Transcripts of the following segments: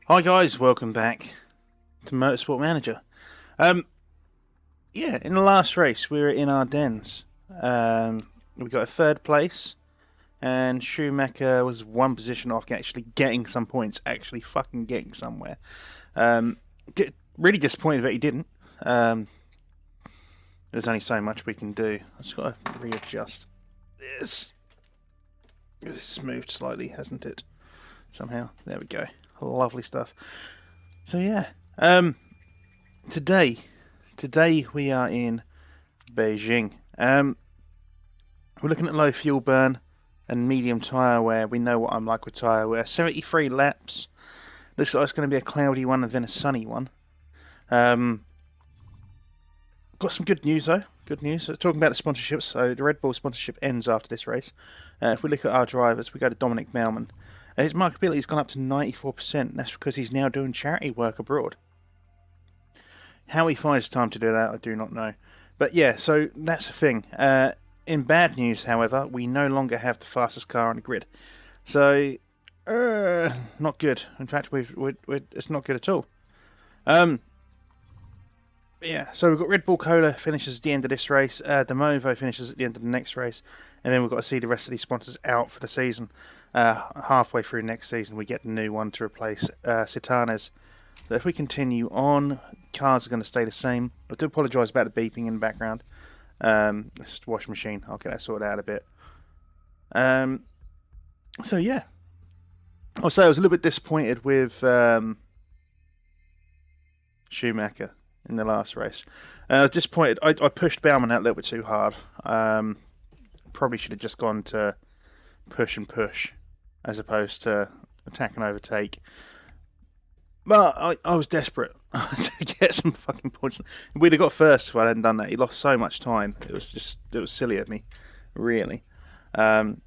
Hi guys, welcome back to Motorsport Manager. Yeah, in the last race we were in Ardennes. We got a third place, and Schumacher was one position off actually getting some points, actually fucking getting somewhere. Really disappointed that he didn't. There's only so much we can do. I've just got to readjust this. It's moved slightly, hasn't it? Somehow. There we go. Lovely stuff. So yeah, today we are in Beijing. We're looking at low fuel burn and medium tyre wear. We know what I'm like with tyre wear. 73 laps. Looks like it's going to be a cloudy one and then a sunny one. Got some good news though. Good news. Talking about the sponsorships. So the Red Bull sponsorship ends after this race. If we look at our drivers, we go to Dominic Baumann. His marketability has gone up to 94%. That's because he's now doing charity work abroad. How he finds time to do that, I do not know. But yeah, so that's the thing. In bad news, however, we no longer have the fastest car on the grid. So, not good. In fact, it's not good at all. Yeah, so we've got Red Bull Cola finishes at the end of this race. Demovo finishes at the end of the next race. And then we've got to see the rest of these sponsors out for the season. Halfway through next season, we get a new one to replace Citanes. So if we continue on, cars are going to stay the same. I do apologise about the beeping in the background. It's just a washing machine. I'll get that sorted out a bit. So yeah. I'll say I was a little bit disappointed with Schumacher in the last race. I was disappointed. I pushed Baumann out a little bit too hard. Probably should have just gone to push and push as opposed to attack and overtake. But I was desperate to get some fucking points. We'd have got first if I hadn't done that. He lost so much time. It was silly of me, really. But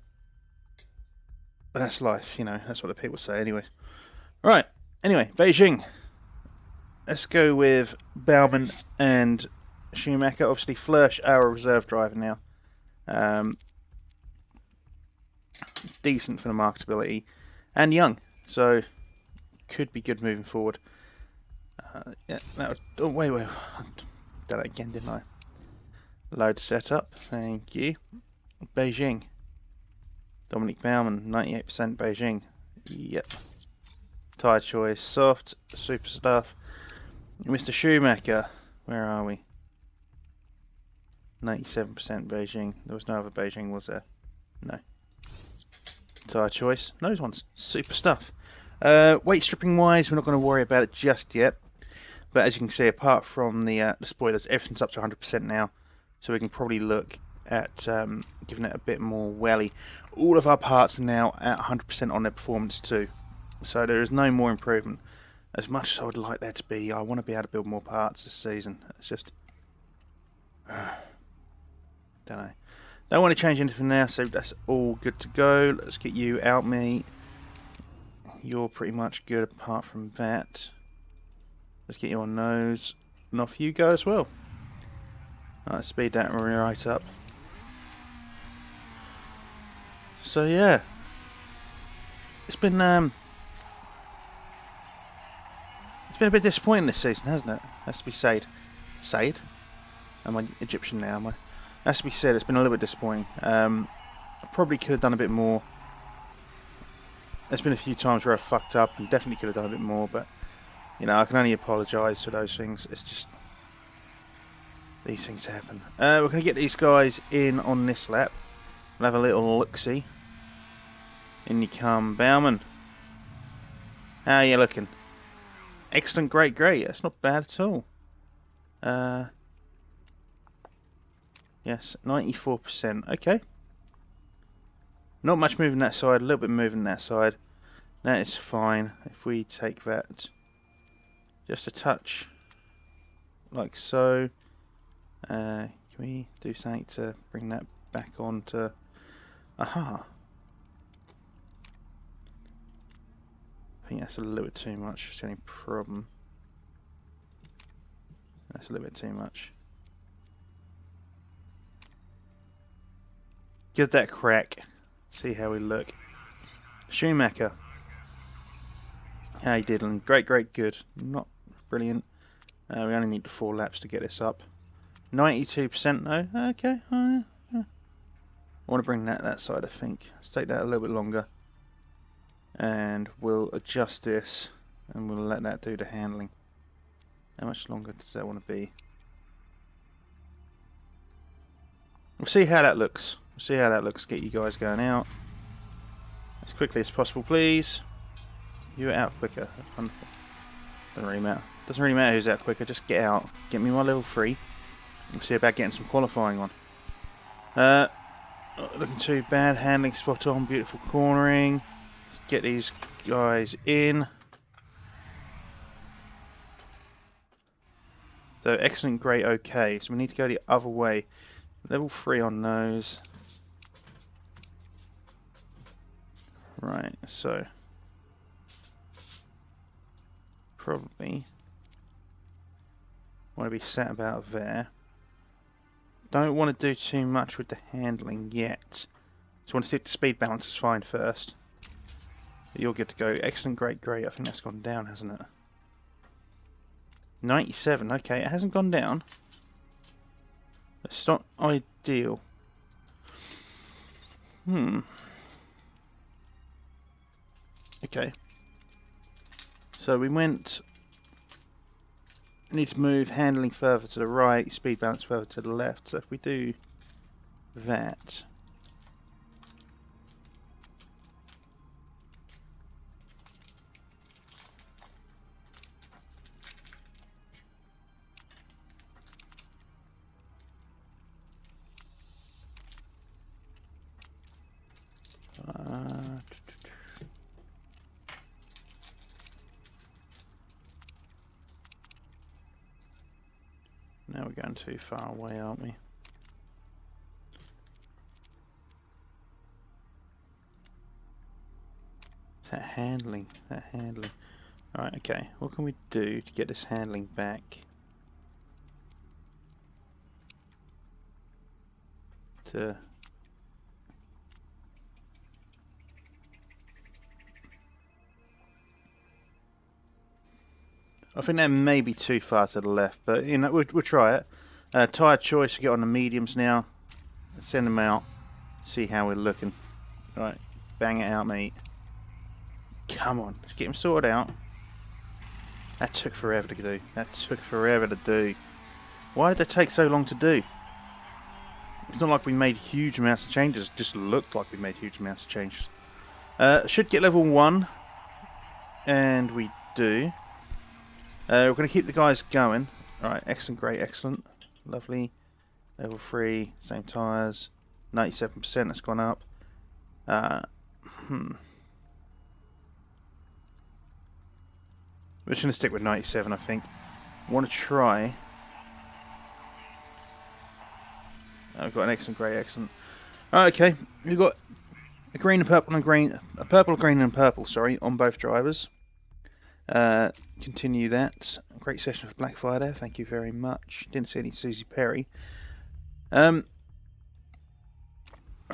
that's life, you know. That's what the people say, anyway. Right. Anyway, Beijing. Let's go with Baumann and Schumacher. Obviously, Flörsch, our reserve driver now. Decent for the marketability and young, so could be good moving forward. Yeah, that would, oh wait, did that again, didn't I? Load setup, thank you. Beijing. Dominic Baumann, 98% Beijing. Yep. Tyre choice, soft, super stuff. Mr. Schumacher, where are we? 97% Beijing. There was no other Beijing, was there? No. Tyre choice, those ones, super stuff. Weight stripping wise, we're not going to worry about it just yet. But as you can see, apart from the spoilers, everything's up to 100% now. So we can probably look at giving it a bit more welly. All of our parts are now at 100% on their performance too. So there is no more improvement. As much as I would like there to be, I want to be able to build more parts this season. It's just... don't know. Don't want to change anything now, so that's all good to go. Let's get you out, mate. You're pretty much good apart from that. Let's get you on nose. And off you go as well. Alright, speed that right up. So yeah. It's been a bit disappointing this season, hasn't it? Has to be said. Said? Am I Egyptian now, am I? Has to be said, it's been a little bit disappointing. I probably could have done a bit more. There's been a few times where I fucked up and definitely could have done a bit more, but you know, I can only apologise for those things. It's just these things happen. We're going to get these guys in on this lap. We'll have a little look-see. In you come, Baumann. How are you looking? Excellent, great. That's not bad at all. Yes, 94%. Okay. Not much moving that side, a little bit moving that side. That is fine. If we take that just a touch, like so. Can we do something to bring that back on to... Aha! I think that's a little bit too much. That's the only problem. That's a little bit too much. Give that a crack. See how we look. Schumacher. How you diddling? Great, great, good. Not brilliant. We only need 4 laps to get this up. 92% though. Okay. I want to bring that side, I think. Let's take that a little bit longer. And we'll adjust this and we'll let that do the handling. How much longer does that want to be? We'll see how that looks. We'll see how that looks. Get you guys going out as quickly as possible, please. You're out quicker. Wonderful. Doesn't really matter. Doesn't really matter who's out quicker. Just get out. Get me my level 3. We'll see about getting some qualifying on. Not looking too bad. Handling spot on. Beautiful cornering. Let's get these guys in. So excellent, great, okay. So we need to go the other way. Level 3 on those. Right, so probably want to be sat about there. Don't want to do too much with the handling yet. Just want to see if the speed balance is fine first. But you're good to go. Excellent, great, great. I think that's gone down, hasn't it? 97, okay, it hasn't gone down. It's not ideal. Okay. So we need to move handling further to the right, speed balance further to the left. So if we do that. Now we're going too far away, aren't we? That handling. Alright, okay. What can we do to get this handling back? I think that may be too far to the left, but you know, we'll try it. Tyre choice, we get on the mediums now. Let's send them out. See how we're looking. Right, bang it out, mate. Come on, let's get him sorted out. That took forever to do. Why did that take so long to do? It's not like we made huge amounts of changes. It just looked like we made huge amounts of changes. Should get level 1. And we do. We're going to keep the guys going. Alright, excellent, great, excellent. Lovely. Level 3, same tyres. 97%, that's gone up. We're just going to stick with 97, I think. I want to try. I've got an excellent, great, excellent. Okay, we've got a green and purple and green, a purple, green and purple, sorry, on both drivers. Continue that. Great session for BlackFyre there. Thank you very much. Didn't see any Susie Perry. I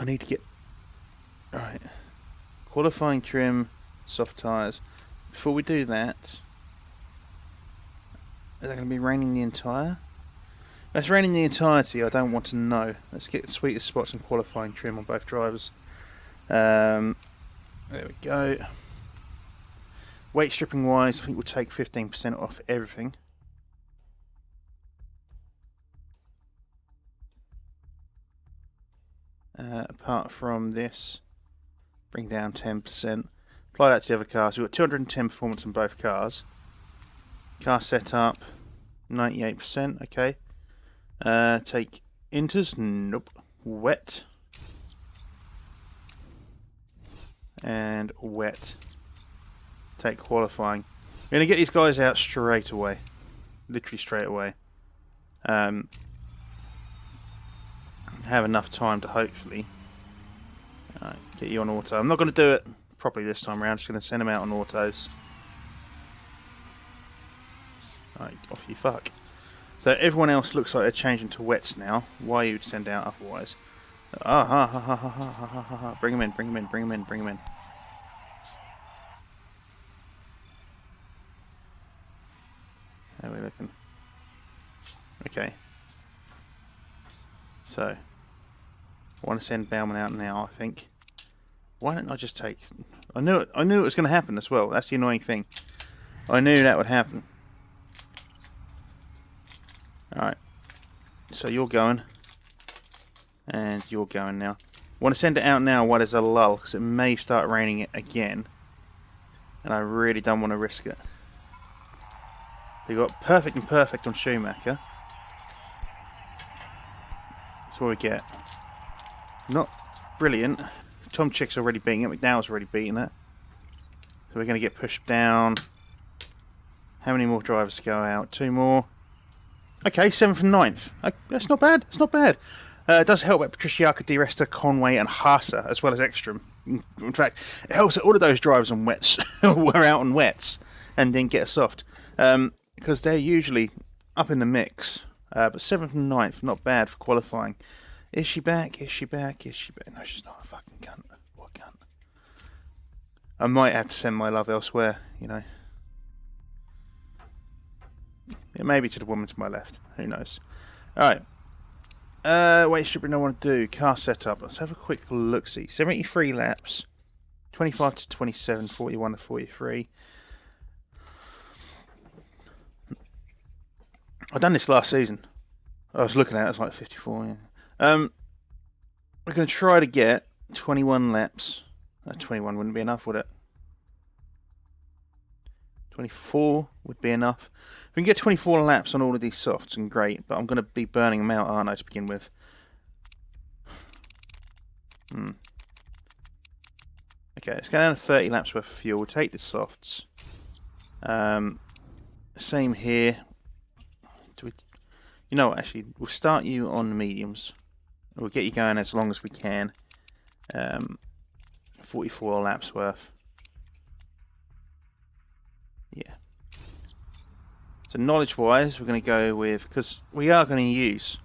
need to get alright. Qualifying trim, soft tyres. Before we do that, is that going to be raining the entire? If it's raining the entirety, I don't want to know. Let's get the sweetest spots and qualifying trim on both drivers. There we go. Weight stripping wise, I think we'll take 15% off everything. Apart from this, bring down 10%. Apply that to the other cars. We've got 210 performance on both cars. Car setup, 98%, okay. Take inters, nope. Wet. And wet. Take qualifying. We're going to get these guys out straight away. Literally straight away. Have enough time to hopefully get you on auto. I'm not going to do it properly this time around. I'm just going to send them out on autos. Alright, off you fuck. So everyone else looks like they're changing to wets now. Why you'd send out otherwise? Bring them in, bring them in, bring them in, bring them in. How are we looking? Okay. So, I want to send Bauman out now, I think. Why don't I just take... I knew it was going to happen as well. That's the annoying thing. I knew that would happen. Alright. So you're going. And you're going now. I want to send it out now while there's a lull, because it may start raining it again. And I really don't want to risk it. We got perfect and perfect on Schumacher. That's what we get. Not brilliant. Tom Chick's already beating it. McDowell's already beating it. So we're going to get pushed down. How many more drivers to go out? 2 more. Okay, 7th and 9th. That's not bad. It's not bad. It does help that Patriciaka, Di Resta, Conway and Haase, as well as Ekstrom. In fact, it helps that all of those drivers on wets were out on wets and didn't get a soft. Because they're usually up in the mix. But 7th and 9th, not bad for qualifying. Is she back? Is she back? Is she back? No, she's not a fucking cunt. What cunt? I might have to send my love elsewhere, you know. Yeah, maybe to the woman to my left. Who knows? Alright. Wait, should we know what to do? Car setup. Let's have a quick look-see. 73 laps. 25 to 27, 41 to 43. I've done this last season. I was looking at it, it's like 54. Yeah. We're going to try to get 21 laps. 21 wouldn't be enough, would it? 24 would be enough. If we can get 24 laps on all of these softs, and great, but I'm going to be burning them out, aren't I, to begin with? Okay, let's go down to 30 laps worth of fuel. We'll take the softs. Same here. You know what, actually, we'll start you on the mediums. We'll get you going as long as we can. 44 laps worth. Yeah. So knowledge-wise, we're going to go with... Because we are going to use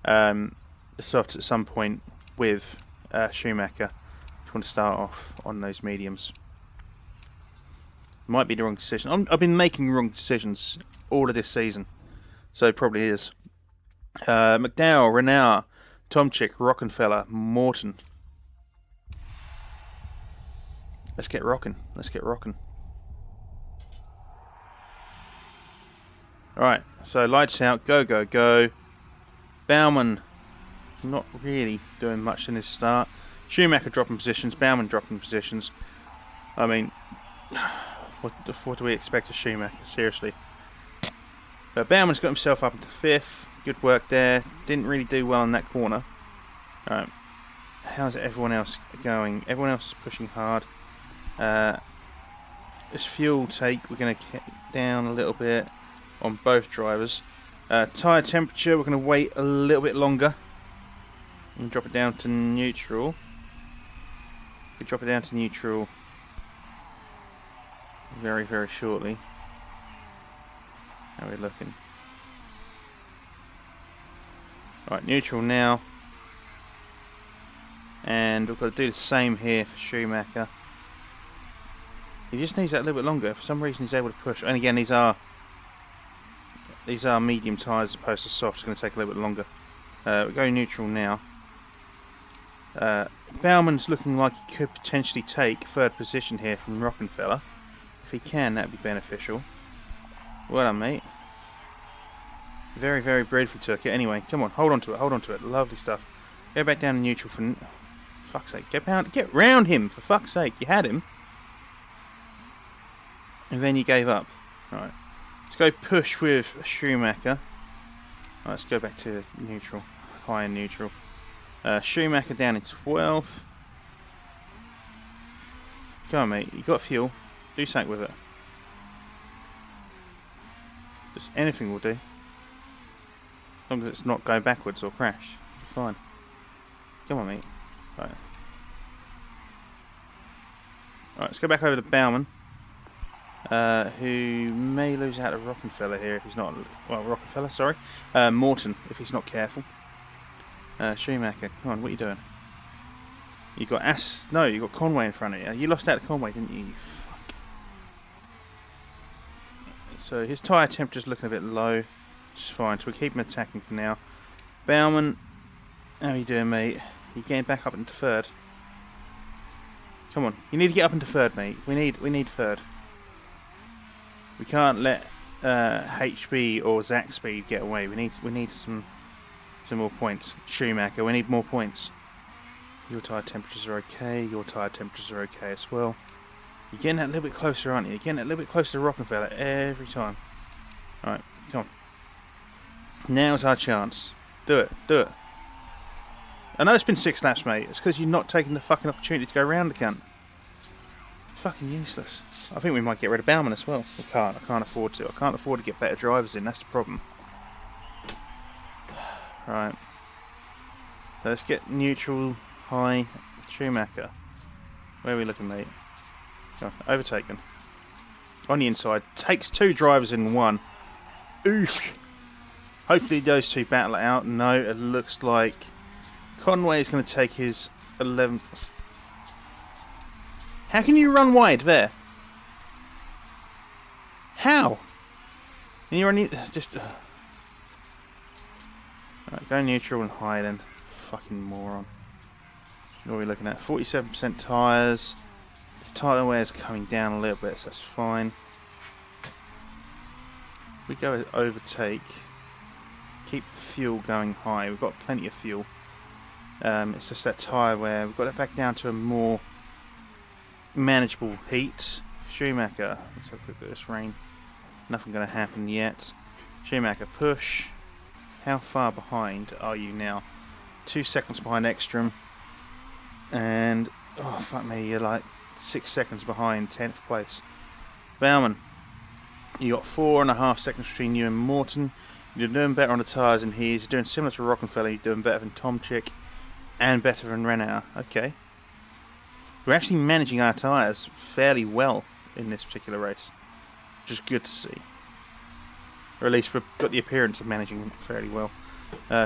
the softs at some point with Schumacher. Just want to start off on those mediums. Might be the wrong decision. I've been making wrong decisions all of this season. So it probably is. McDowell, Renauer, Tomczyk, Rockenfeller, Morton. Let's get rocking. Let's get rocking. Alright, so lights out. Go, go, go. Bauman not really doing much in his start. Schumacher dropping positions. Bauman dropping positions. I mean, what do we expect of Schumacher? Seriously. But Bauman's got himself up into 5th. Good work there. Didn't really do well in that corner. Alright. How's everyone else going? Everyone else is pushing hard. This fuel take, we're going to get down a little bit on both drivers. Tyre temperature, we're going to wait a little bit longer. And drop it down to neutral. We drop it down to neutral very, very shortly. How are we looking? Right, neutral now. And we've got to do the same here for Schumacher. He just needs that a little bit longer. For some reason he's able to push. And again, these are medium tyres as opposed to soft. It's going to take a little bit longer. We go neutral now. Bauman's looking like he could potentially take 3rd position here from Rockenfeller. If he can, that would be beneficial. Well done, mate. Very, very briefly took it. Anyway, come on, hold on to it, hold on to it. Lovely stuff. Go back down to neutral for fuck's sake. Get round him, for fuck's sake. You had him. And then you gave up. Alright. Let's go push with Schumacher. Right, let's go back to neutral. High and neutral. Schumacher down in 12th. Go on, mate. You got fuel. Do something with it. Just anything will do. As long as it's not going backwards or crash. It'll be fine. Come on, mate. Right. Alright, let's go back over to Bauman. Who may lose out to Rockenfeller here if he's not... Well, Rockenfeller, sorry. Morton, if he's not careful. Schumacher, come on, what are you doing? You got No, you got Conway in front of you. You lost out to Conway, didn't you? You fuck. So his tyre temperature's looking a bit low, which is fine, so we keep him attacking for now. Bauman, how are you doing, mate? You getting back up into third? Come on, you need to get up into third, mate. We need third. We can't let HB or Zach Speed get away. We need some more points. Schumacher, we need more points. Your tyre temperatures are okay. Your tyre temperatures are okay as well. You're getting that a little bit closer, aren't you? You're getting that a little bit closer to Rockefeller every time. Alright, come on. Now's our chance. Do it, do it. I know it's been 6 laps, mate. It's because you're not taking the fucking opportunity to go around the cunt. It's fucking useless. I think we might get rid of Bauman as well. We can't. I can't afford to. I can't afford to get better drivers in. That's the problem. Right. So let's get neutral, high, Schumacher. Where are we looking, mate? Oh, overtaken. On the inside. Takes 2 drivers in 1. Oof. Hopefully those 2 battle it out. No, it looks like Conway is going to take his 11th. How can you run wide there? How? And you're only just. Right, go neutral and high then. Fucking moron. What are we looking at? 47% tyres. This tyre wear is coming down a little bit, so that's fine. We go overtake. Keep the fuel going high. We've got plenty of fuel. It's just that tyre wear. We've got it back down to a more manageable heat. Schumacher. Let's have a quick look at this rain. Nothing going to happen yet. Schumacher, push. How far behind are you now? 2 seconds behind Ekstrom. And, oh fuck me, you're like 6 seconds behind 10th place. Bauman, you got 4.5 seconds between you and Morton. You're doing better on the tyres than he is. You're doing similar to Rockefeller. You're doing better than Tomczyk and better than Renault. Okay. We're actually managing our tyres fairly well in this particular race, which is good to see. Or at least we've got the appearance of managing them fairly well.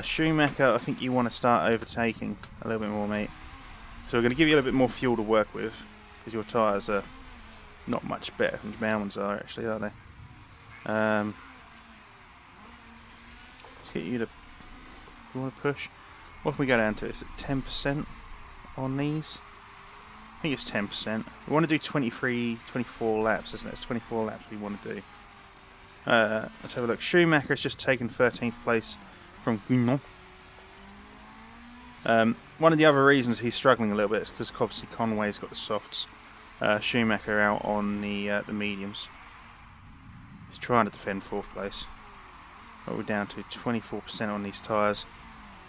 Schumacher, I think you want to start overtaking a little bit more, mate. So we're going to give you a little bit more fuel to work with, because your tyres are not much better than Bauman's are, actually, are they? Let's get you to... You want to push? What can we go down to? Is it 10% on these? I think it's 10%. We want to do 24 laps, isn't it? It's 24 laps we want to do. Let's have a look. Schumacher has just taken 13th place from Guinon. One of the other reasons he's struggling a little bit is because obviously Conway's got the softs. Schumacher out on the mediums. He's trying to defend 4th place. But we're down to 24% on these tyres.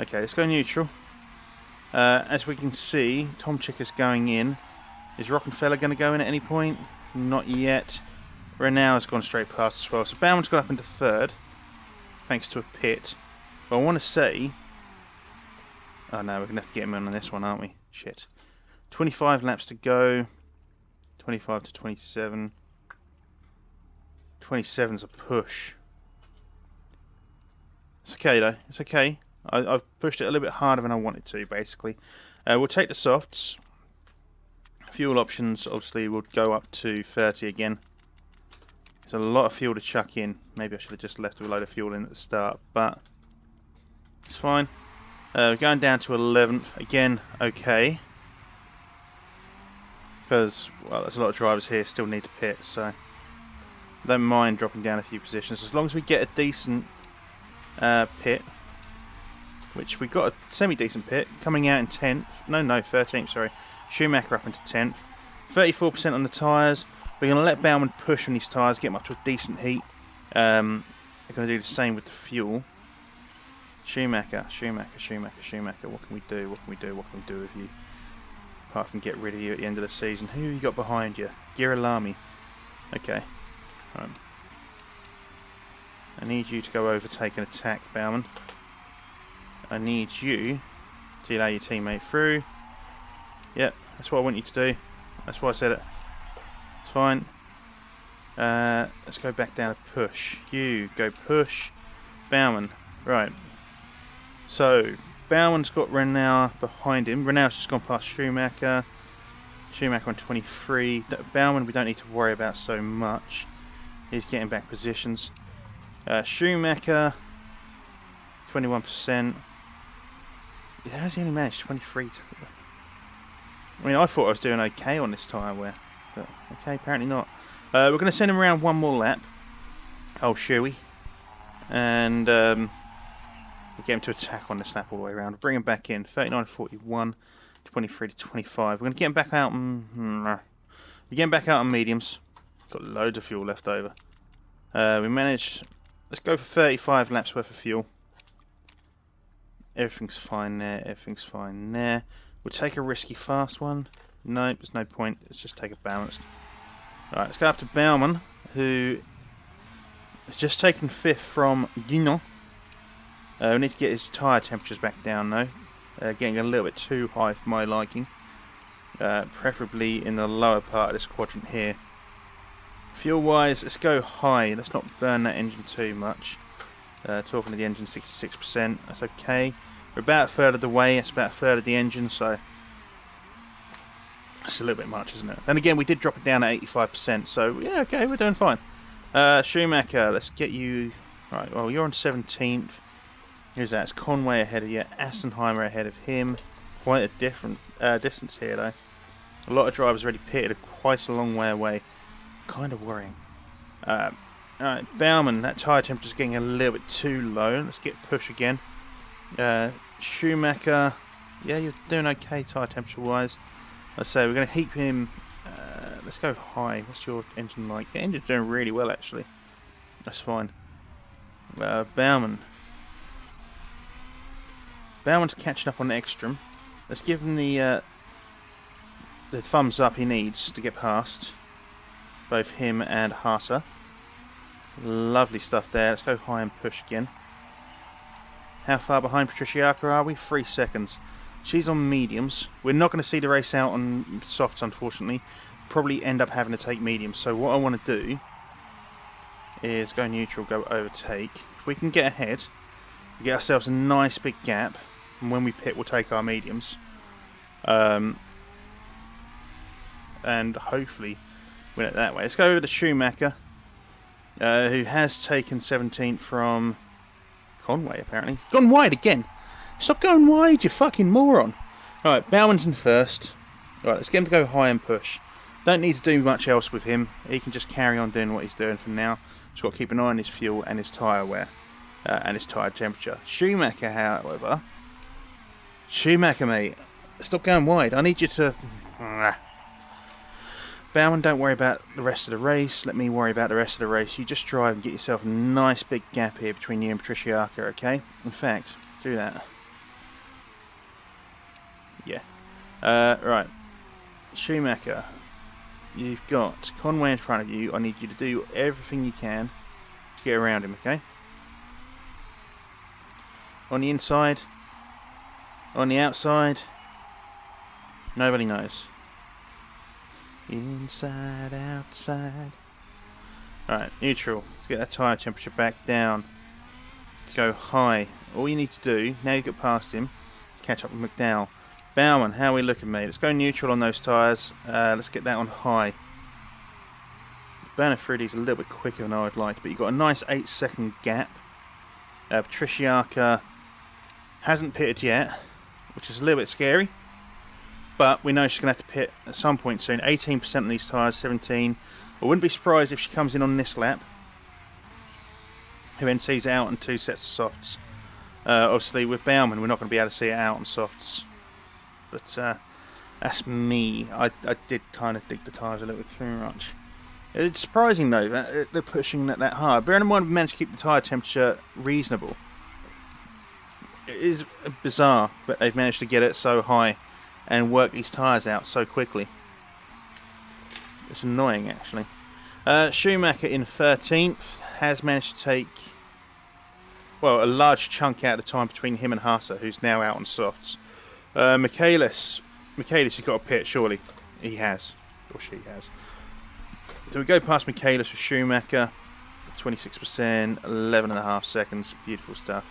Okay, let's go neutral. As we can see, Tomczyk is going in. Is Rockefeller going to go in at any point? Not yet. Renault has gone straight past as well. So Bauman's gone up into 3rd, thanks to a pit. But I want to say... Oh no, we're going to have to get him in on this one, aren't we? Shit. 25 laps to go. 25 to 27. 27's a push. It's okay though, it's okay. I've pushed it a little bit harder than I wanted to, basically. We'll take the softs. Fuel options, obviously, will go up to 30 again. There's a lot of fuel to chuck in. Maybe I should have just left a load of fuel in at the start, but it's fine. We're going down to 11th. Again, okay. Because, well, there's a lot of drivers here still need to pit, so I don't mind dropping down a few positions. As long as we get a decent pit, which we got a semi-decent pit, coming out in 10th. No, 13th, sorry. Schumacher up into 10th. 34% on the tyres. We're going to let Bauman push on these tyres, get them up to a decent heat. We're going to do the same with the fuel. Schumacher. What can we do? What can we do with you? Apart from get rid of you at the end of the season. Who have you got behind you? Girolami. Okay. Right. I need you to go overtake and attack, Bauman. I need you to allow your teammate through. Yep, that's what I want you to do. That's why I said it. It's fine. Let's go back down to push. You go push. Bauman. Right. So, Bauman's got Renault behind him. Renault's just gone past Schumacher. Schumacher on 23. Bauman we don't need to worry about so much. He's getting back positions. Schumacher, 21%. How's he only managed 23? I mean, I thought I was doing okay on this tyre wear, but okay, apparently not. We're going to send him around one more lap. Oh, Shuey. And we'll get him to attack on this lap all the way around. We'll bring him back in. 39.41, 23 to 25. We're going to get him back out. We're getting back out on mediums. Got loads of fuel left over. We managed. Let's go for 35 laps worth of fuel. Everything's fine there. Everything's fine there. We'll take a risky fast one. No, there's no point. Let's just take a balanced. Alright, let's go up to Baumann, who has just taken 5th from Guinan. We need to get his tyre temperatures back down though. Getting a little bit too high for my liking. Preferably in the lower part of this quadrant here. Fuel wise, let's go high. Let's not burn that engine too much. Talking to the engine, 66%. That's okay. We're about a third of the way. It's about a third of the engine, so it's a little bit much, isn't it? Then again, we did drop it down at 85%, so yeah, okay, we're doing fine. Schumacher, let's get you. Right, well, you're on 17th. Here's that. It's Conway ahead of you. Assenheimer ahead of him. Quite a different distance here, though. A lot of drivers already pitted quite a long way away. Kind of worrying. Alright, Baumann, that tyre temperature's getting a little bit too low. Let's get push again. Schumacher, yeah, you're doing okay tyre temperature wise. Let's say we're going to heap him. Let's go high. What's your engine like? The engine's doing really well actually. That's fine. Baumann. Baumann's catching up on Ekstrom. Let's give him the thumbs up he needs to get past both him and Haase. Lovely stuff there. Let's go high and push again. How far behind Patricia are we? 3 seconds. She's on mediums. We're not going to see the race out on softs, unfortunately. Probably end up having to take mediums. So what I want to do is go neutral, go overtake. If we can get ahead, we get ourselves a nice big gap. And when we pit, we'll take our mediums. And hopefully win it that way. Let's go over to Schumacher, who has taken 17th from Conway, apparently. Gone wide again. Stop going wide, you fucking moron. Alright, Baumann's in first. Alright, let's get him to go high and push. Don't need to do much else with him. He can just carry on doing what he's doing for now. Just got to keep an eye on his fuel and his tyre wear. And his tyre temperature. Schumacher, however. Schumacher, mate. Stop going wide. I need you to... Baumann, don't worry about the rest of the race. Let me worry about the rest of the race. You just drive and get yourself a nice big gap here between you and Patricia, okay? In fact, do that. Yeah. Right. Schumacher. You've got Conway in front of you. I need you to do everything you can to get around him, okay? On the inside. On the outside. Nobody knows. Inside, outside. Alright, neutral. Let's get that tyre temperature back down. Let's go high. All you need to do, now you've got past him, is catch up with McDowell. Baumann, how are we looking, mate? Let's go neutral on those tyres. Let's get that on high. Burning through these a little bit quicker than I would like, but you've got a nice 8-second gap. Patricia hasn't pitted yet, which is a little bit scary. But we know she's going to have to pit at some point soon. 18% on these tyres, 17. I wouldn't be surprised if she comes in on this lap. Who then sees it out on 2 sets of softs. Obviously with Baumann we're not going to be able to see it out on softs. But that's me. I did kind of dig the tyres a little bit too much. It's surprising though that they're pushing that hard. Bearing in mind we managed to keep the tyre temperature reasonable. It is bizarre that they've managed to get it so high and work these tyres out so quickly. It's annoying actually. Schumacher in 13th has managed to take, well, a large chunk out of the time between him and Haase, who's now out on softs. Michaelis has got a pit, surely. He has. Or she has. So we go past Michaelis for Schumacher. 26%, 11.5 seconds. Beautiful stuff.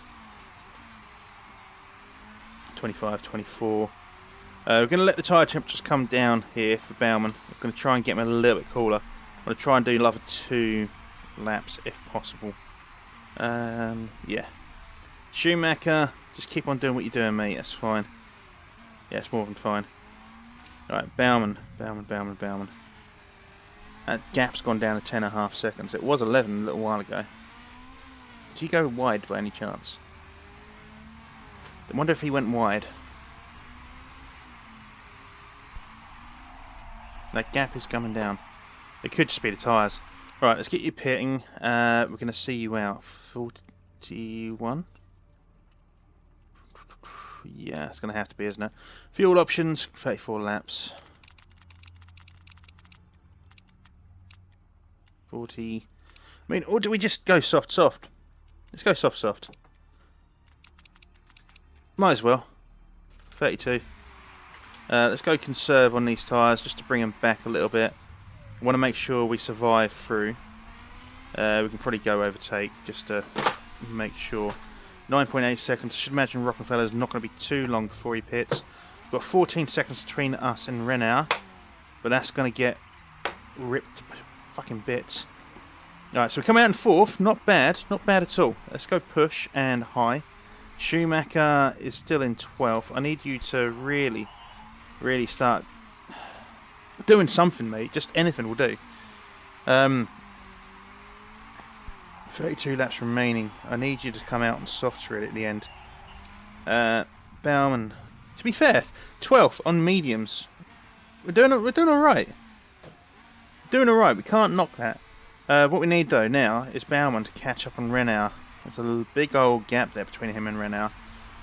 25, 24. We're going to let the tyre temperatures come down here for Baumann. We're going to try and get them a little bit cooler. I'm going to try and do another 2 laps if possible. Yeah. Schumacher, just keep on doing what you're doing, mate. That's fine. Yeah, it's more than fine. Alright, Baumann. That gap's gone down to 10.5 seconds. It was 11 a little while ago. Did he go wide by any chance? I wonder if he went wide. That gap is coming down. It could just be the tyres. Right, let's get you pitting. We're going to see you out. 41? Yeah, it's going to have to be, isn't it? Fuel options, 34 laps. 40. I mean, or do we just go soft? Let's go soft. Might as well. 32. Let's go conserve on these tyres just to bring them back a little bit. I want to make sure we survive through. We can probably go overtake just to make sure. 9.8 seconds. I should imagine Rockenfeller's not going to be too long before he pits. We've got 14 seconds between us and Renault, but that's going to get ripped to fucking bits. Alright, so we come out in 4th. Not bad at all. Let's go push and high. Schumacher is still in 12th. I need you to really start doing something, mate. Just anything will do. 32 laps remaining. I need you to come out and soft really at the end. Baumann. To be fair, 12th on mediums. We're doing alright. Doing alright. We can't knock that. What we need though now is Baumann to catch up on Renault. There's a big old gap there between him and Renault.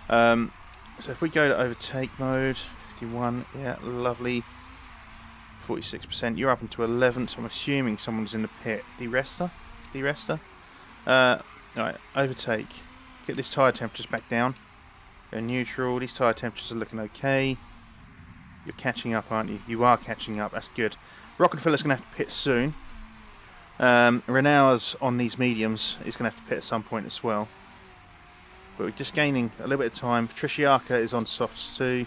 So if we go to overtake mode, 51, yeah, lovely. 46%. You're up into 11th, so I'm assuming someone's in the pit. De-rester? Alright, overtake. Get this tyre temperatures back down. Go neutral. These tyre temperatures are looking okay. You're catching up, aren't you? You are catching up. That's good. Rockenfeller's going to have to pit soon. Renault's on these mediums. He's going to have to pit at some point as well. But we're just gaining a little bit of time. Patricia is on softs too.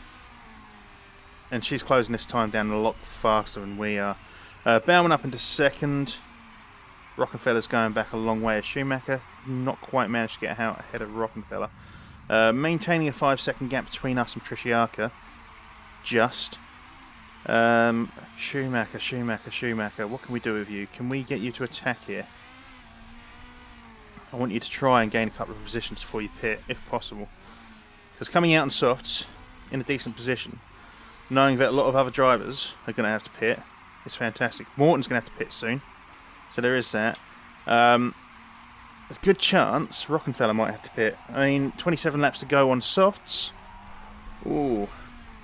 And she's closing this time down a lot faster than we are. Baumann up into 2nd. Rockenfeller's going back a long way. Schumacher not quite managed to get out ahead of Rockenfeller. Maintaining a 5-second gap between us and Trishiaka. Just. Schumacher. What can we do with you? Can we get you to attack here? I want you to try and gain a couple of positions before you pit, if possible. Because coming out on softs, in a decent position, knowing that a lot of other drivers are going to have to pit, is fantastic. Morton's going to have to pit soon. So there is that. There's a good chance Rockenfeller might have to pit. I mean, 27 laps to go on softs. Ooh,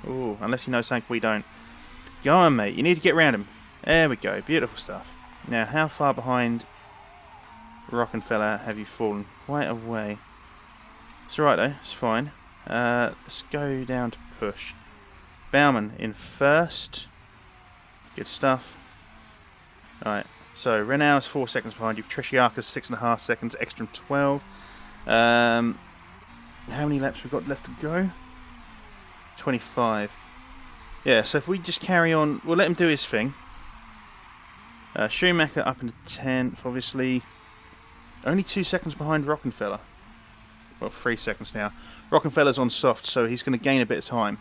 unless you know something we don't. Go on, mate. You need to get around him. There we go. Beautiful stuff. Now, how far behind Rockenfeller have you fallen? Quite a way. It's alright though. It's fine. Let's go down to push. Baumann in 1st. Good stuff. Alright. So, Renault's 4 seconds behind you. Trishiaka's 6.5 seconds. Extra 12. How many laps we've got left to go? 25. Yeah, so if we just carry on, we'll let him do his thing. Schumacher up into 10th, obviously. Only 2 seconds behind Rockenfeller. Well, 3 seconds now. Rockenfeller's on soft, so he's going to gain a bit of time.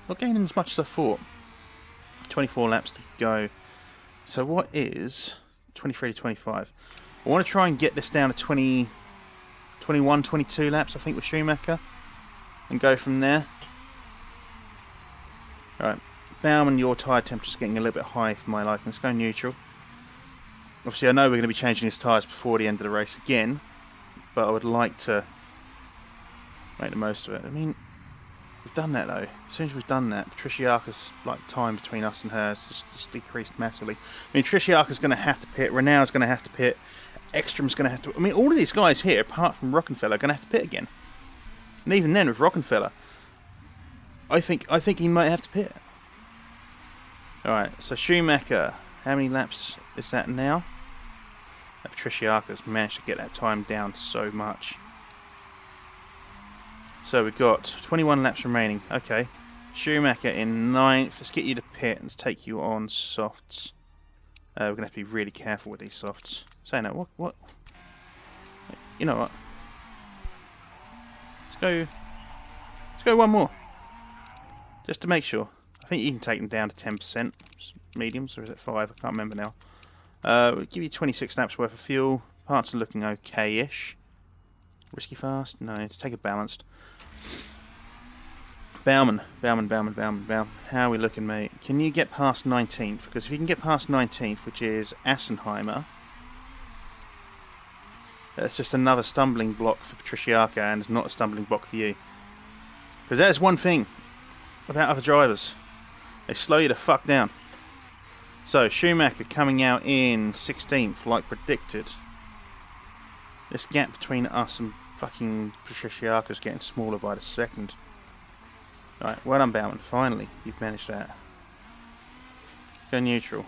Not gaining as much as I thought. 24 laps to go. So what is 23 to 25? I want to try and get this down to 20, 21, 22 laps, I think, with Schumacher. And go from there. Alright, Baumann, your tyre temperature's getting a little bit high for my liking. Let's go neutral. Obviously, I know we're going to be changing his tyres before the end of the race again, but I would like to make the most of it. I mean, we've done that though. As soon as we've done that, Patriciaka's time between us and her has just decreased massively. I mean, Patriciaka's going to have to pit. Renault's going to have to pit. Ekstrom's going to have to. I mean, all of these guys here, apart from Rockenfeller, are going to have to pit again. And even then, with Rockenfeller, I think he might have to pit. Alright, so Schumacher, how many laps is that now? Patriciaka's managed to get that time down so much. So we've got 21 laps remaining. Okay, Schumacher in 9th. Let's get you to pit and take you on softs. We're going to have to be really careful with these softs. Saying that, what? You know what? Let's go one more. Just to make sure. I think you can take them down to 10% mediums, or is it 5? I can't remember now. We'll give you 26 laps worth of fuel. Parts are looking okay-ish. Risky fast? No, let's take it balanced. Bauman. How are we looking, mate? Can you get past 19th? Because if you can get past 19th, which is Assenheimer, that's just another stumbling block for Patriciaka, and it's not a stumbling block for you. Because there's one thing about other drivers. They slow you the fuck down. So, Schumacher coming out in 16th, like predicted. This gap between us and fucking Patriciaka is getting smaller by the second. Alright, well done, Bauman. Finally, you've managed that. Go neutral.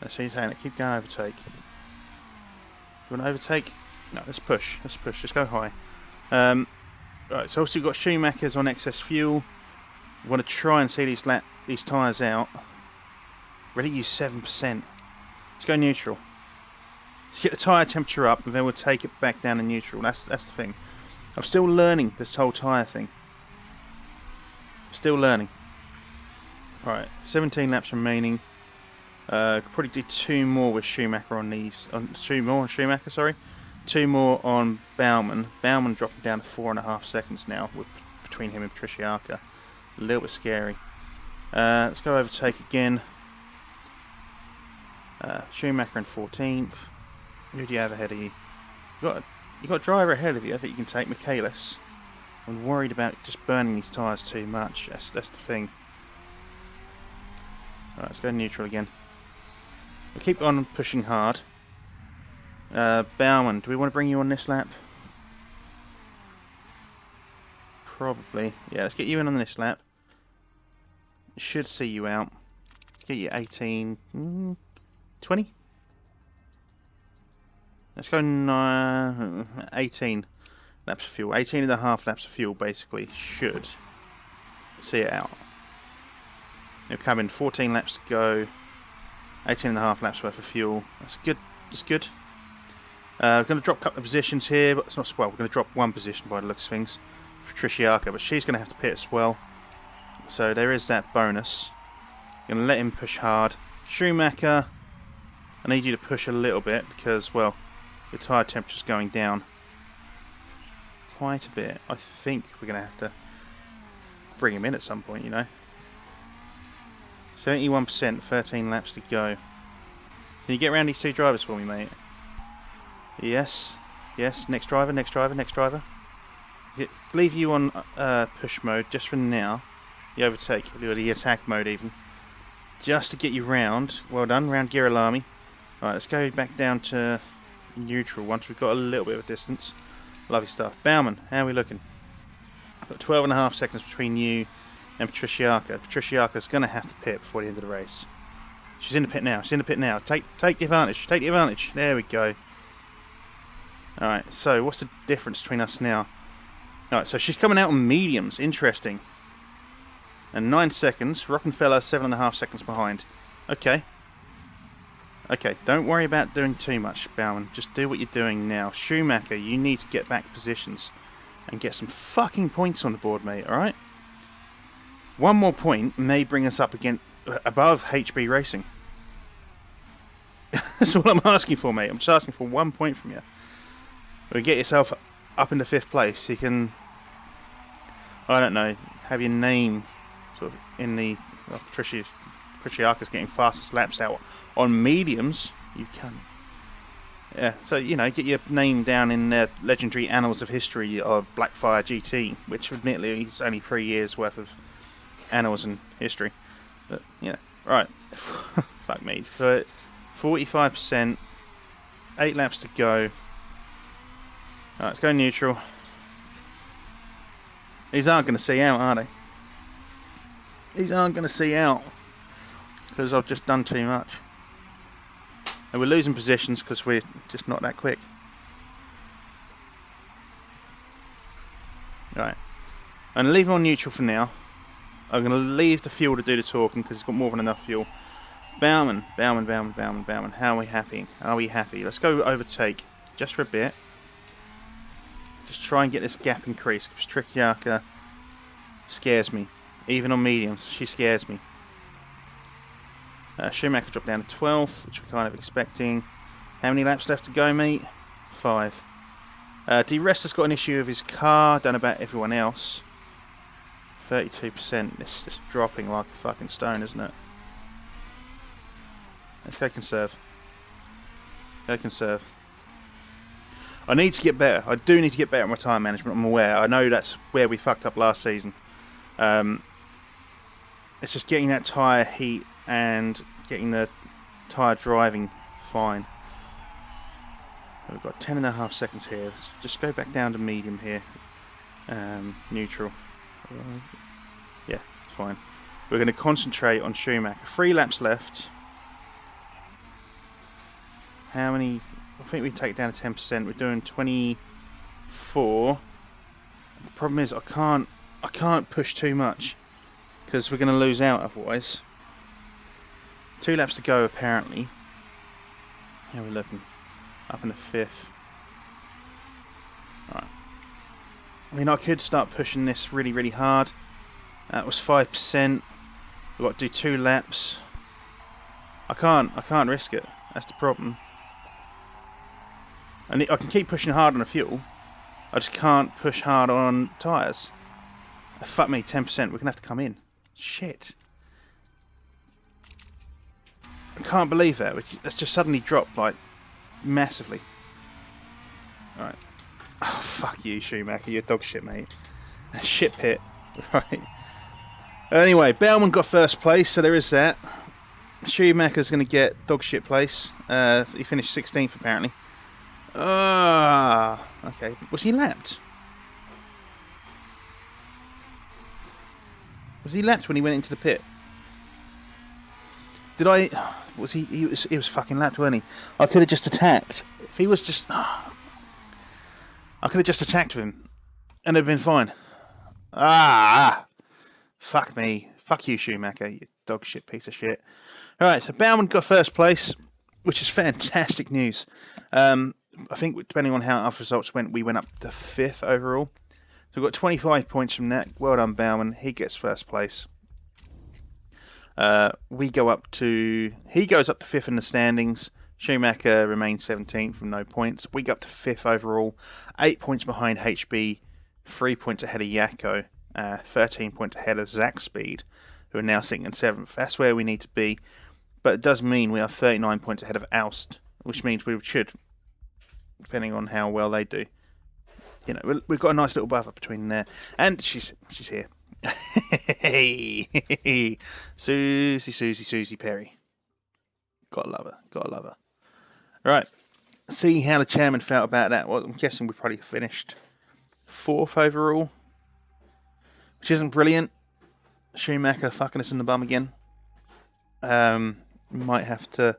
Let's see you saying it. Keep going overtake. You want to overtake? No, let's push. Let's push. Just go high. Right, so obviously we've got Schumacher's on excess fuel. We want to try and see these tyres out. Ready to use 7%. Let's go neutral. Let's get the tyre temperature up, and then we'll take it back down to neutral. That's the thing. I'm still learning this whole tyre thing. Still learning. Alright, 17 laps remaining. Could probably do 2 more with Schumacher on these. 2 more on Schumacher, sorry. 2 more on Bauman. Bauman dropping down to 4.5 seconds now between him and Patriciaka. A little bit scary. Let's go overtake again. Schumacher in 14th. Who do you have ahead of you? You got a driver ahead of you that you can take, Michaelis. I'm worried about just burning these tyres too much. That's the thing. Alright, let's go neutral again. We'll keep on pushing hard. Bauman, do we want to bring you on this lap? Probably. Yeah, let's get you in on this lap. Should see you out. Let's get you 18... 20? Let's go 18 laps of fuel. 18.5 laps of fuel, basically, should see it out. It'll come in 14 laps to go. 18.5 laps worth of fuel. That's good. That's good. We're going to drop a couple of positions here, but it's not well. We're going to drop one position by the looks of things for Patriciaka, but she's going to have to pit as well. So there is that bonus. Going to let him push hard. Schumacher, I need you to push a little bit because, well, the tyre temperature's going down quite a bit. I think we're going to have to bring him in at some point, you know. 71%, 13 laps to go. Can you get around these 2 drivers for me, mate? Yes. Yes, next driver. Leave you on push mode just for now. The overtake, or the attack mode even. Just to get you round. Well done, round Girolami. Alright, let's go back down to neutral once we've got a little bit of a distance. Lovely stuff. Bauman, how are we looking? I've got 12.5 seconds between you and Patriciaka. Patriciaka's going to have to pit before the end of the race. She's in the pit now. Take the advantage. There we go. Alright, so what's the difference between us now? Alright, so she's coming out on mediums. Interesting. And 9 seconds. Rockenfeller 7.5 seconds behind. Okay. Okay, don't worry about doing too much, Bauman. Just do what you're doing now. Schumacher, you need to get back positions and get some fucking points on the board, mate, alright? One more point may bring us up again above HB Racing. That's all I'm asking for, mate. I'm just asking for 1 point from you. Or get yourself up into 5th place. You can, I don't know, have your name sort of in the... Well, Patriciaka's getting fastest laps out on mediums. You can, yeah. So you know, get your name down in the legendary annals of history of BlackFyre GT, which admittedly is only 3 years worth of annals and history. But you know, right? Fuck me. For 45%, 8 laps to go. Alright, let's go neutral. These aren't going to see out, are they? These aren't going to see out. Because I've just done too much. And we're losing positions because we're just not that quick. Right. I'm going to leave him on neutral for now. I'm going to leave the fuel to do the talking because it's got more than enough fuel. Bauman. How are we happy? Are we happy? Let's go overtake just for a bit. Just try and get this gap increased, because Trickyaka scares me. Even on mediums, she scares me. Schumacher dropped down to 12th, which we're kind of expecting. How many laps left to go, mate? 5. D-Rest got an issue with his car. Don't know about everyone else. 32%. It's just dropping like a fucking stone, isn't it? Let's go conserve. Go conserve. I need to get better. I do need to get better at my time management. I'm aware. I know that's where we fucked up last season. It's just getting that tyre heat and getting the tyre driving fine. We've got 10.5 seconds here. Let's just go back down to medium here. Neutral. Yeah, fine. We're going to concentrate on Schumacher. 3 laps left. How many? I think we take it down to 10%. We're doing 24. The problem is I can't push too much because we're going to lose out otherwise. 2 laps to go apparently. How are we looking? Up in the 5th. Alright. I mean, I could start pushing this really, really hard. That was 5%. We've got to do 2 laps. I can't risk it. That's the problem. And I can keep pushing hard on the fuel. I just can't push hard on tyres. Fuck me, 10%. We're going to have to come in. Shit. I can't believe that. It's just suddenly dropped, like, massively. Alright. Oh, fuck you, Schumacher. You're dog shit, mate. Shit pit. Right. Anyway, Bellman got first place, so there is that. Schumacher's going to get dog shit place. He finished 16th, apparently. Okay. Was he lapped? Was he lapped when he went into the pit? Did I... Was he... He was fucking lapped, wasn't he? I could have just attacked. If he was just... I could have just attacked him. And it'd been fine. Fuck me. Fuck you, Schumacher. You dog shit piece of shit. Alright, so Bauman got first place, which is fantastic news. I think depending on how our results went, we went up to 5th overall. So we've got 25 points from that. Well done, Bauman. He gets first place. He goes up to 5th in the standings. Schumacher remains 17th from no points. We go up to 5th overall. 8 points behind HB. 3 points ahead of Yakko. 13 points ahead of Zach Speed, who are now sitting in 7th. That's where we need to be. But it does mean we are 39 points ahead of Oust, which means we should, depending on how well they do. You know, we've got a nice little buffer between there. And she's here. Hey, Susie Perry. Gotta love her. Right, see how the chairman felt about that. Well, I'm guessing we probably finished 4th overall, which isn't brilliant. Schumacher fucking us in the bum again. Might have to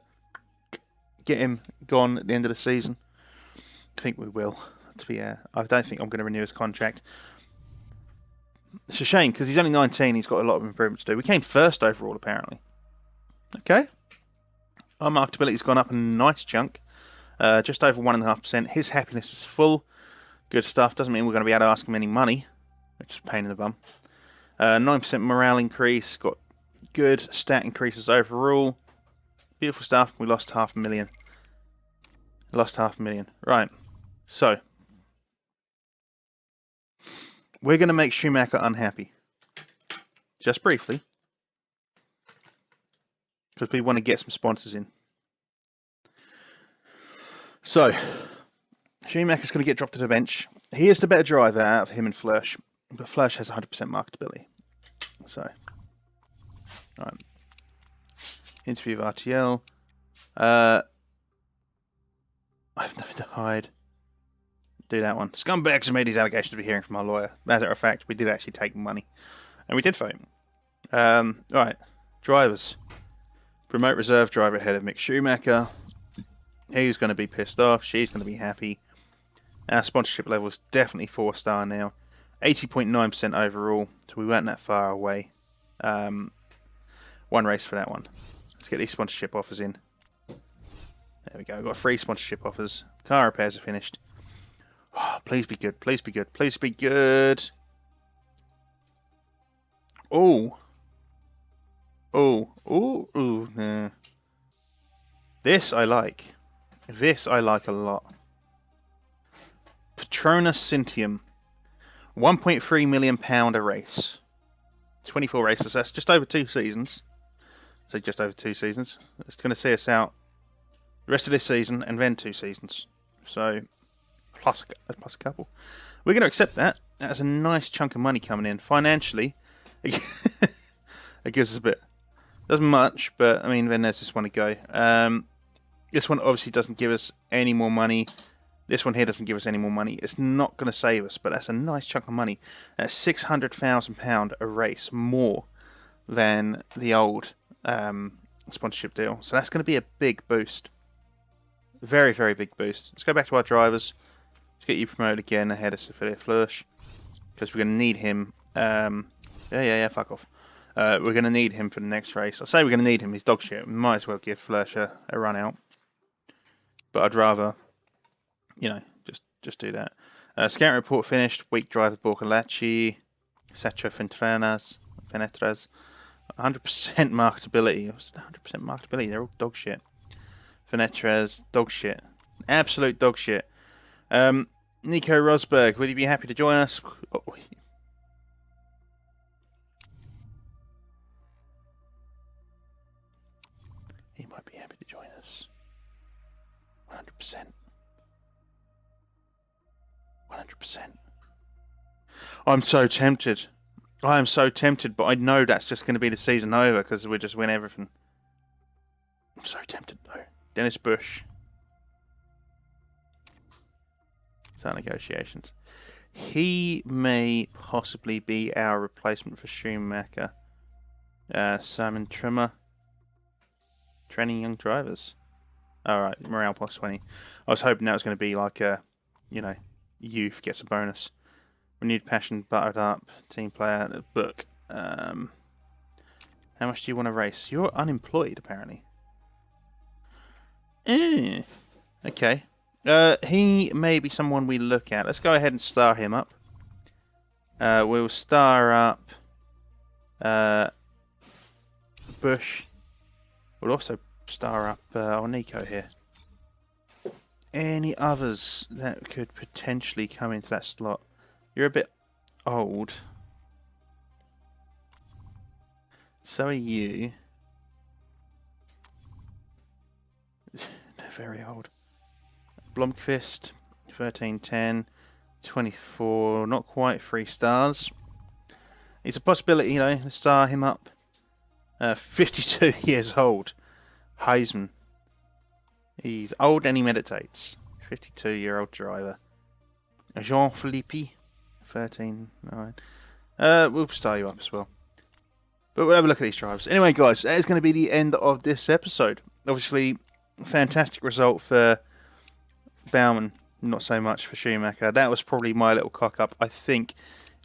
get him gone at the end of the season. I think we will. I don't think I'm going to renew his contract. It's a shame because he's only 19. He's got a lot of improvements to do. We came 1st overall apparently. Okay. Our marketability's gone up a nice chunk. Just over 1.5%. His happiness is full. Good stuff. Doesn't mean we're going to be able to ask him any money, which is a pain in the bum. 9% morale increase. Got good stat increases overall. Beautiful stuff. We lost 500,000. Right. So, we're going to make Schumacher unhappy. Just briefly. Because we want to get some sponsors in. So, Schumacher's going to get dropped to the bench. He is the better driver out of him and Flörsch. But Flörsch has 100% marketability. So, right. Interview of RTL. I have nothing to hide. Do that one. Scumbags have made these allegations we're hearing from our lawyer. As a matter of fact, we did actually take money. And we did vote. Right. Drivers. Promote reserve driver ahead of Mick Schumacher. He's going to be pissed off. She's going to be happy. Our sponsorship level is definitely 4-star now. 80.9% overall. So we weren't that far away. One race for that one. Let's get these sponsorship offers in. There we go. We've got 3 sponsorship offers. Car repairs are finished. Oh, please be good. Please be good. Please be good. Oh. Oh. Oh. Oh. Nah. This I like. This I like a lot. Petronas Cintium. £1.3 million a race. 24 races. That's just over 2 seasons. So just over 2 seasons. It's going to see us out the rest of this season and then 2 seasons. So plus a couple. We're going to accept that. That's a nice chunk of money coming in. Financially, it gives us a bit. Doesn't much, but I mean, then there's this one to go. This one obviously doesn't give us any more money. This one here doesn't give us any more money. It's not going to save us, but that's a nice chunk of money. That's £600,000 a race more than the old sponsorship deal. So that's going to be a big boost. Very, very big boost. Let's go back to our drivers. Let's get you promoted again ahead of Sophia Fleush, because we're going to need him. Yeah, fuck off. We're going to need him for the next race. I say we're going to need him. He's dog shit. We might as well give Fleush a run out. But I'd rather, you know, just do that. Scout report finished. Weak driver Borcalachi. Sacho Fenetras. 100% marketability. 100% marketability. They're all dog shit. Fenetras, dog shit. Absolute dog shit. Nico Rosberg, would you be happy to join us? Oh. He might be happy to join us. 100%. 100%. I'm so tempted. I am so tempted, but I know that's just going to be the season over because we just win everything. I'm so tempted though. Dennis Bush. Start negotiations. He may possibly be our replacement for Schumacher. Simon Trimmer. Training young drivers. Alright, morale plus 20. I was hoping that was going to be like a, you know, youth gets a bonus. Renewed passion, buttered up, team player, book. How much do you want to race? You're unemployed, apparently. Okay. He may be someone we look at. Let's go ahead and star him up. We'll star up Bush. We'll also star up Nico here. Any others that could potentially come into that slot? You're a bit old. So are you. They're very old. Blomqvist, 1310, 24, not quite 3 stars. It's a possibility, you know, to star him up. 52 years old. Heisman. He's old and he meditates. 52-year-old driver. Jean-Philippe, 13.9. We'll star you up as well. But we'll have a look at these drivers. Anyway, guys, that is going to be the end of this episode. Obviously, fantastic result for Baumann, not so much for Schumacher. That was probably my little cock up. I think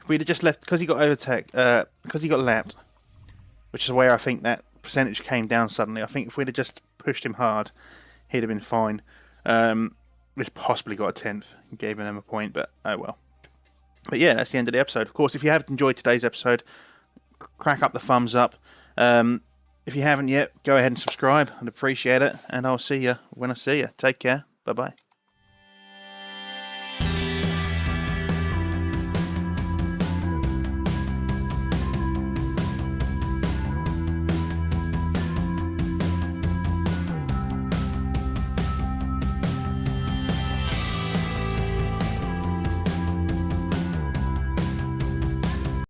if we'd have just left, because he got because he got lapped, which is where I think that percentage came down suddenly. I think if we'd have just pushed him hard, he'd have been fine. We'd possibly got a 10th, gave him a point, but oh well. But yeah, that's the end of the episode. Of course, if you have enjoyed today's episode, crack up the thumbs up. If you haven't yet, go ahead and subscribe. I'd appreciate it. And I'll see you when I see you. Take care. Bye-bye.